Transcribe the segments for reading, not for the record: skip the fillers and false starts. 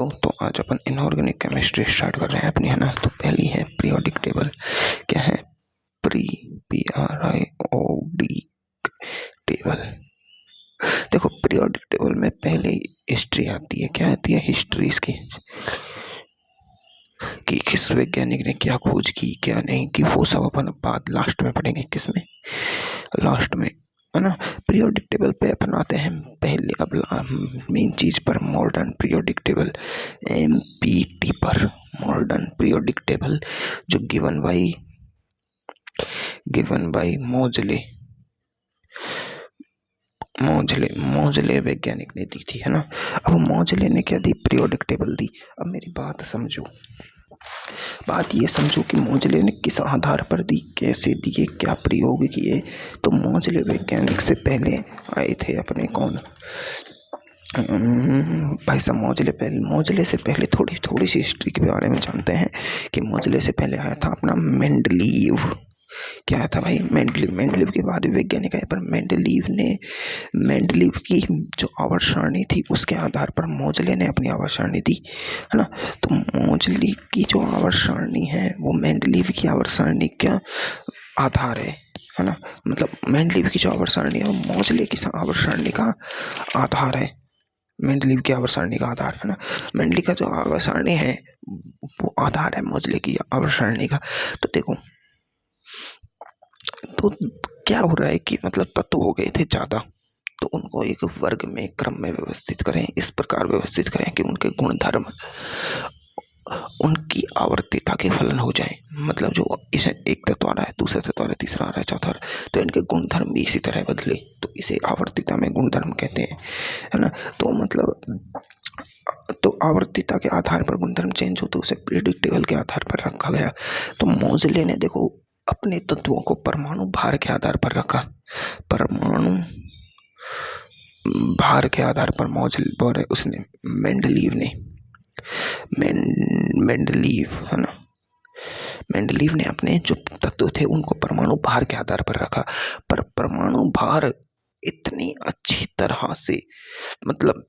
तो आज अपन inorganic chemistry start कर रहे हैं अपनी, है ना। तो पहली है पीरियोडिक टेबल। क्या है? Periodic table. देखो, पीरियोडिक टेबल में पहले हिस्ट्री आती है। क्या आती है? हिस्ट्री इसकी, कि किस वैज्ञानिक ने क्या खोज की, क्या नहीं की, वो सब अपन बाद लास्ट में पढ़ेंगे। किसमें? लास्ट में, है ना। पीरियोडिक टेबल पे अपन आते हैं पहले। अब मेन चीज पर, मॉडर्न पीरियोडिक टेबल, MPT पर। मॉडर्न पीरियोडिक टेबल जो गिवन बाय मोजले वैज्ञानिक ने दी थी, है ना। अब मोजले ने क्या दी? पीरियोडिक टेबल दी। अब मेरी बात समझो, बात ये समझो कि मोजले ने किस आधार पर दी, कैसे दिए, क्या प्रयोग किए। तो मोजले वैज्ञानिक से पहले आए थे अपने कौन? भाई साहब, मोजले से पहले थोड़ी सी हिस्ट्री के बारे में जानते हैं कि मोजले से पहले आया था अपना मेंडलीव। क्या आया था भाई? मेंडलीव के बाद वैज्ञानिक आए, पर मेंडलीव की जो आवर्त सारणी थी उसके आधार पर मोजले ने अपनी आवर्त सारणी दी, है ना। तो मोजले की जो आवर्त सारणी है वो मेंडलीव की आवर्त सारणी का आधार है ना। मतलब मेंडलीव की जो आवर्त सारणी है वो मोजले की आवर्त सारणी का आधार है। मेंडलीव की आवर्त सारणी का आधार, है ना। मेंडली का जो आवर्त सारणी है वो आधार है मोजले की आवर्त सारणी का। तो देखो, तो क्या हो रहा है कि मतलब तत्व हो गए थे ज्यादा, तो उनको एक वर्ग में, क्रम में व्यवस्थित करें, इस प्रकार व्यवस्थित करें कि उनके गुणधर्म उनकी आवर्तिता के फलन हो जाए। मतलब जो इसे एक तत्व आ रहा है, दूसरा तत्व आ रहा है, तीसरा आ रहा है, चौथा आ रहा है, तो इनके गुणधर्म भी इसी तरह बदले, तो इसे आवर्तिता में गुणधर्म कहते हैं, है ना। तो मतलब, तो आवर्तिता के आधार पर गुणधर्म चेंज हो तो उसे पीरियोडिक टेबल के आधार पर रखा गया। तो मोजले ने देखो अपने तत्वों को परमाणु भार के आधार पर रखा। परमाणु भार के आधार पर मोजले, उसने मेंडलीव, है ना। मेंडलीव ने अपने जो तत्व थे उनको परमाणु भार के आधार पर रखा। पर परमाणु भार इतनी अच्छी तरह से, मतलब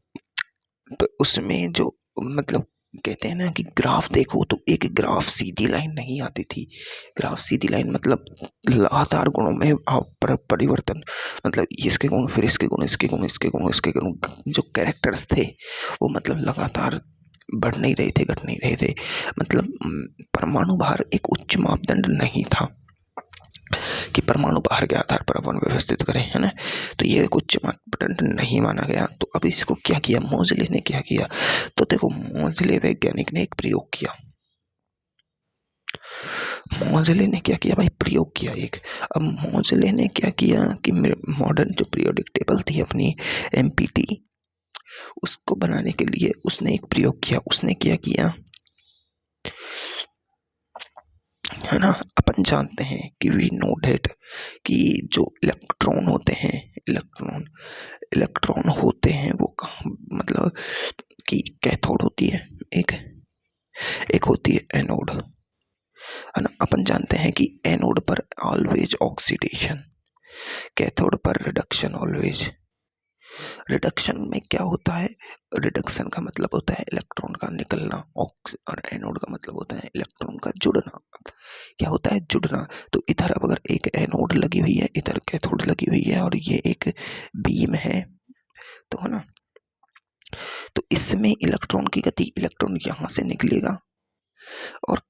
तो उसमें जो, मतलब कहते हैं ना कि ग्राफ देखो तो एक ग्राफ सीधी लाइन नहीं आती थी। ग्राफ सीधी लाइन मतलब लगातार गुणों में परिवर्तन, मतलब इसके गुण, फिर इसके गुण, इसके गुण, इसके गुण, इसके गुण, जो कैरेक्टर्स थे वो मतलब लगातार बढ़ नहीं रहे थे, घट नहीं रहे थे। मतलब परमाणु भार एक उच्च मापदंड नहीं था कि परमाणु भार के आधार पर अपन व्यवस्थित करें, है ना। तो ये कुछ मापदंड नहीं माना गया। तो अब इसको क्या किया मोजले ने? क्या किया? तो देखो, मोजले वैज्ञानिक ने एक प्रयोग किया। मोजले ने क्या किया भाई? प्रयोग किया एक। अब मोजले ने क्या किया कि मॉडर्न जो पीरियोडिक टेबल थी अपनी, MPT, उसको बनाने के लिए उसने एक प्रयोग किया। उसने क्या किया, है ना। अपन जानते हैं कि वी नो डेट, कि जो इलेक्ट्रॉन होते हैं वो मतलब कि कैथोड होती है, एक होती है एनोड, है ना। अपन जानते हैं कि एनोड पर ऑलवेज ऑक्सीडेशन, कैथोड पर रिडक्शन ऑलवेज। रिडक्शन में क्या होता है? रिडक्शन का मतलब होता है इलेक्ट्रॉन का निकलना, और एनोड का मतलब होता है इलेक्ट्रॉन का जुड़ना। क्या होता है? जुड़ना। तो इधर अब अगर एक एनोड लगी हुई है, इधर कैथोड लगी हुई है, और ये एक बीम है, तो है ना। तो इसमें इलेक्ट्रॉन की गति, इलेक्ट्रॉन यहां से निकलेगा और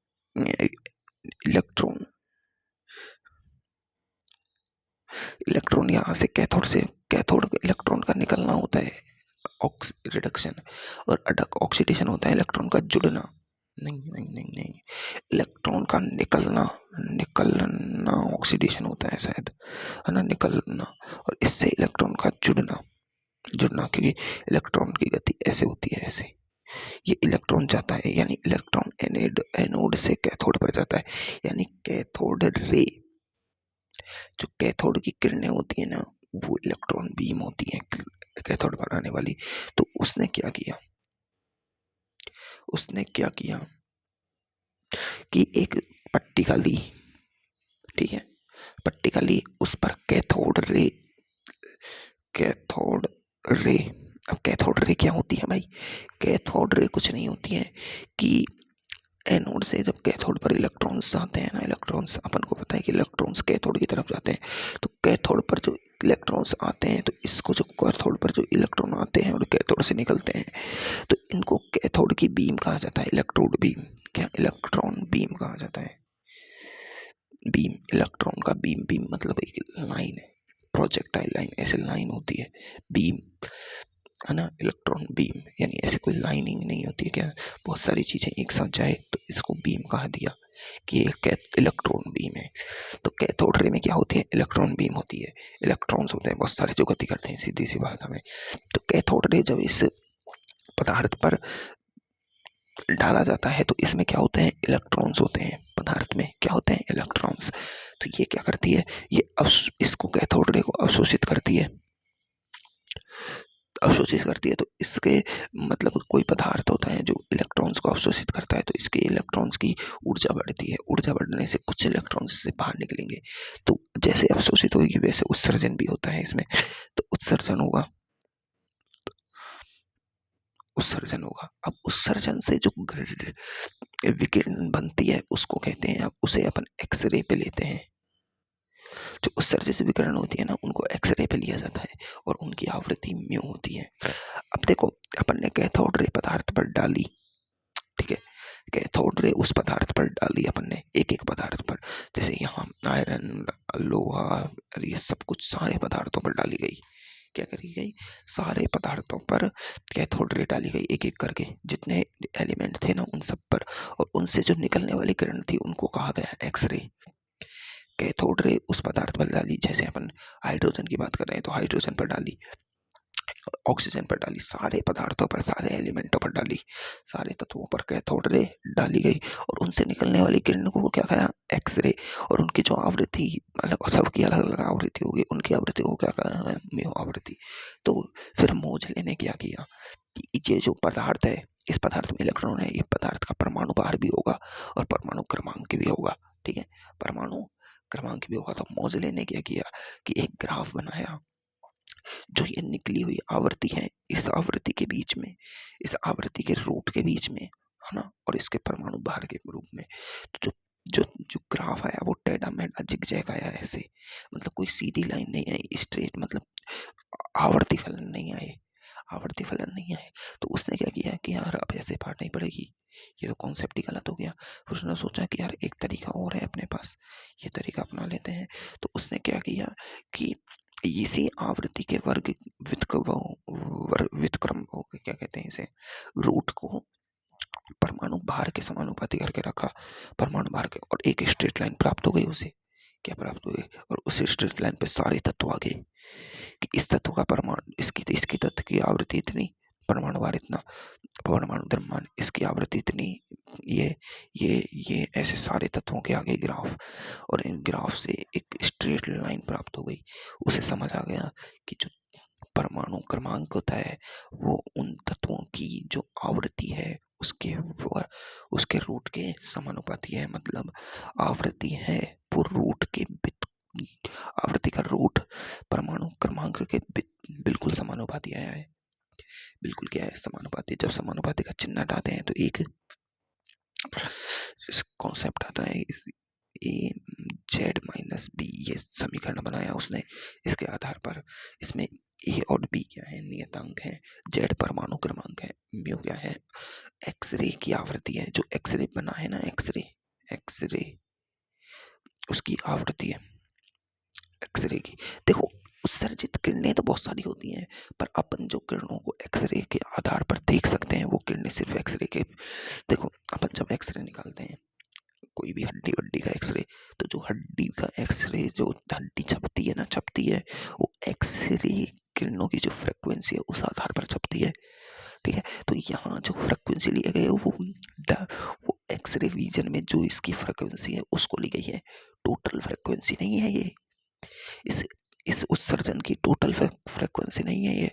इलेक्ट्रॉन यहाँ से कैथोड इलेक्ट्रॉन का निकलना होता है रिडक्शन, और ऑक्सीडेशन होता है इलेक्ट्रॉन का जुड़ना। नहीं, इलेक्ट्रॉन का निकलना ऑक्सीडेशन होता है शायद, है ना, निकलना। और इससे इलेक्ट्रॉन का जुड़ना, क्योंकि इलेक्ट्रॉन की गति ऐसे होती है, ऐसे। ये इलेक्ट्रॉन जाता है, यानी इलेक्ट्रॉन एनोड से कैथोड पर जाता है, यानी कैथोड रे, जो कैथोड की किरणें होती है ना, वो इलेक्ट्रॉन बीम होती है कैथोड पर आने वाली। तो उसने क्या किया कि एक पट्टिका ली, ठीक है, पट्टिका ली, उस पर कैथोड रे अब कैथोड रे क्या होती है भाई? कैथोड रे कुछ नहीं होती है कि एनोड से जब कैथोड पर इलेक्ट्रॉन्स आते हैं ना, इलेक्ट्रॉन्स अपन को पता है कि इलेक्ट्रॉन्स कैथोड की तरफ जाते हैं, तो कैथोड पर जो इलेक्ट्रॉन्स आते हैं, तो इसको जो कैथोड पर जो इलेक्ट्रॉन आते हैं और कैथोड से निकलते हैं, तो इनको कैथोड की बीम कहा जाता है, इलेक्ट्रोड बीम। क्या? इलेक्ट्रॉन बीम कहा जाता है। बीम, इलेक्ट्रॉन का बीम, बीम मतलब एक लाइन है, प्रोजेक्टाइल लाइन, ऐसे लाइन होती है बीम, है ना। इलेक्ट्रॉन बीम यानी ऐसे कोई लाइनिंग नहीं होती है, क्या बहुत सारी चीजें एक साथ जाए तो इसको बीम कहा दिया कि ये इलेक्ट्रॉन बीम है। तो कैथोड रे में क्या होती है? इलेक्ट्रॉन बीम होती है, इलेक्ट्रॉन्स होते हैं बहुत सारे जो गति करते हैं, सीधी सी भाषा में। तो कैथोड रे जब इस पदार्थ पर डाला जाता है तो इसमें क्या होते हैं? इलेक्ट्रॉन्स होते हैं। पदार्थ में क्या होते हैं? इलेक्ट्रॉन्स। तो ये क्या करती है? ये इसको कैथोड रे को अवशोषित करती है, अवशोषित करती है। तो इसके मतलब कोई पदार्थ होता है जो इलेक्ट्रॉन्स को अवशोषित करता है, तो इसके इलेक्ट्रॉन्स की ऊर्जा बढ़ती है, ऊर्जा बढ़ने से कुछ इलेक्ट्रॉन्स इससे बाहर निकलेंगे। तो जैसे अवशोषित होगी वैसे उत्सर्जन भी होता है इसमें। तो उत्सर्जन होगा, उत्सर्जन होगा। अब उत्सर्जन से जो विकिरण बनती है उसको कहते हैं, अब उसे अपन एक्सरे पे लेते हैं। जो उत्सर्जित विकिरण होती है ना, उनको एक्सरे पे लिया जाता है और उनकी आवृत्ति म्यू होती है। अब देखो, अपन ने कैथोड रे पदार्थ पर डाली, ठीक है, कैथोड रे उस पदार्थ पर डाली अपन ने, एक एक पदार्थ पर, जैसे यहाँ आयरन, लोहा, ये सब कुछ सारे पदार्थों पर डाली गई। क्या करी गई? सारे पदार्थों पर कैथोड रे डाली गई, एक एक करके जितने एलिमेंट थे ना उन सब पर, और उनसे जो निकलने वाली किरण थी उनको कहा गया एक्सरे। कैथोड रे उस पदार्थ पर डाली, जैसे अपन हाइड्रोजन की बात कर रहे हैं तो हाइड्रोजन पर डाली, ऑक्सीजन पर डाली, सारे पदार्थों पर, सारे एलिमेंटों पर डाली, सारे तत्वों पर कैथोड रे डाली गई, और उनसे निकलने वाली किरण को क्या कहा? एक्सरे। और उनकी जो आवृत्ति, अलग सबकी अलग अलग आवृत्ति होगी, उनकी आवृत्ति को क्या कहा? म्यू आवृत्ति। तो फिर मोजले ने क्या किया कि ये जो पदार्थ है, इस पदार्थ में इलेक्ट्रॉन है, ये पदार्थ का परमाणु भार भी होगा और परमाणु क्रमांक भी होगा, ठीक है, परमाणु क्रमांक भी होगा। तो मोजले ने क्या किया कि एक ग्राफ बनाया, जो ये निकली हुई आवृत्ति है, इस आवृत्ति के बीच में, इस आवृत्ति के रूट के बीच में, है ना, और इसके परमाणु भार के रूप में, तो जो जो जो ग्राफ आया वो टेढ़ा मेढ़ा जिगजैग आया, ऐसे, मतलब कोई सीधी लाइन नहीं आई, स्ट्रेट, मतलब आवर्ती फलन नहीं आए, आवर्ती फलन नहीं आए। तो उसने क्या किया कि यार अब ऐसे फाड़नी पड़ेगी, ये तो कॉन्सेप्ट ही गलत हो गया। फिर उसने सोचा कि यार एक तरीका और है अपने पास, ये तरीका अपना लेते हैं। तो उसने क्या किया कि इसी आवृत्ति के वर्ग व्युत्क्रम को क्या कहते हैं, इसे रूट को परमाणु भार के समानुपाती करके रखा, परमाणु भार के, और एक स्ट्रेट लाइन प्राप्त हो गई उसे। क्या प्राप्त हो गई? और उस स्ट्रेट लाइन पे सारे तत्व आ गए कि इस तत्व का परमाणु, इसकी तत्व की आवृत्ति इतनी, परमाणु भार इतना, परमाणु द्रव्यमान, इसकी आवृत्ति इतनी, ये ये ऐसे सारे तत्वों के आगे ग्राफ, और इन ग्राफ से एक स्ट्रेट लाइन प्राप्त हो गई। उसे समझ आ गया कि जो परमाणु क्रमांक होता है वो उन तत्वों की जो आवृत्ति है उसके रूट के समानुपाती है। मतलब आवृत्ति है वो रूट के आवृत्ति का रूट परमाणु क्रमांक के बिल्कुल समानुपाती आया है। बिल्कुल क्या है? समानुपाती। जब समानुपाती का चिन्ह हटाते हैं तो एक कॉन्सेप्ट आता है, ए जेड माइनस बी, ये समीकरण बनाया उसने। इसके आधार पर इसमें ए और बी क्या है? नियतांक है। जेड परमाणु क्रमांक है, म्यू क्या है? एक्सरे की आवृत्ति है। जो एक्सरे बना है ना, एक्सरे, एक्सरे उसकी आवृत्ति है, एक्सरे की। देखो, उत्सर्जित किरणें तो बहुत सारी होती हैं, पर अपन जो किरणों को एक्सरे के आधार पर देख सकते हैं वो किरणें सिर्फ एक्सरे के। देखो, अपन जब एक्सरे निकालते हैं कोई भी हड्डी वड्डी का एक्सरे, तो जो हड्डी का एक्सरे, जो हड्डी छपती है ना, छपती है वो एक्सरे किरणों की जो फ्रिक्वेंसी है उस आधार पर छपती है, ठीक है। तो यहाँ जो फ्रिक्वेंसी ली गई है वो एक्सरे विजन में जो इसकी फ्रिक्वेंसी है उसको ली गई है, टोटल फ्रिक्वेंसी नहीं है ये। इस इस उत्सर्जन की टोटल फ्रिक्वेंसी नहीं है ये।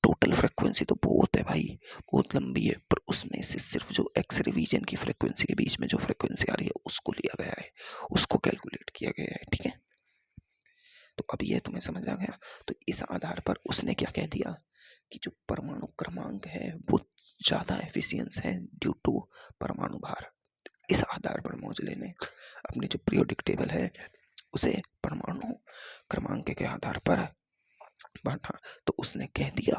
टोटल फ्रिक्वेंसी तो बहुत है भाई, बहुत लंबी है, पर उसमें से सिर्फ जो एक्सरे विजन की फ्रिक्वेंसी के बीच में जो फ्रिक्वेंसी आ रही है उसको लिया गया है, उसको कैलकुलेट किया गया है, ठीक है। तो अब ये तुम्हें समझ आ गया। तो इस आधार पर उसने क्या कह दिया कि जो परमाणु क्रमांक है वो ज़्यादा एफिशिएंस है ड्यू टू परमाणु भार। इस आधार पर मोजले ने अपनी जो पीरियोडिक टेबल है उसे परमाणु क्रमांक के आधार पर बांटा। तो उसने कह दिया,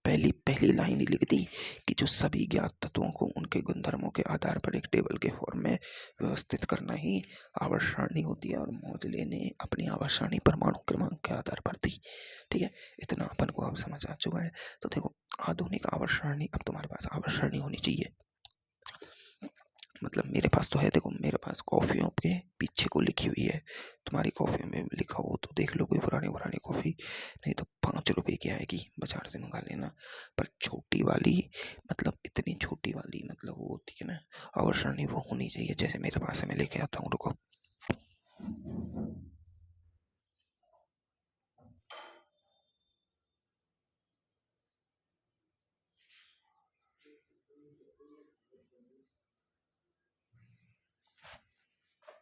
पहली पहली लाइन ही लिख दी कि जो सभी ज्ञात तत्वों को उनके गुणधर्मों के आधार पर एक टेबल के फॉर्म में व्यवस्थित करना ही आवर्त सारणी होती है, और मोजले ने अपनी आवर्त सारणी परमाणु क्रमांक के आधार पर दी। ठीक है, इतना अपन को अब समझ आ चुका है। तो देखो, आधुनिक आवर्त सारणी, अब तुम्हारे पास आवर्त सारणी होनी चाहिए। मतलब मेरे पास तो है, देखो मेरे पास कॉफ़ियों के पीछे को लिखी हुई है, तुम्हारी कॉफ़ियों में लिखा हो तो देख लो कोई पुरानी कॉफ़ी, नहीं तो 5 रुपए की आएगी, बाजार से मंगा लेना। पर छोटी वाली, मतलब इतनी छोटी वाली, मतलब वो होती है ना आवर्त सारणी, वो होनी चाहिए। जैसे मेरे पास है, मैं लेके आता हूँ, रुको।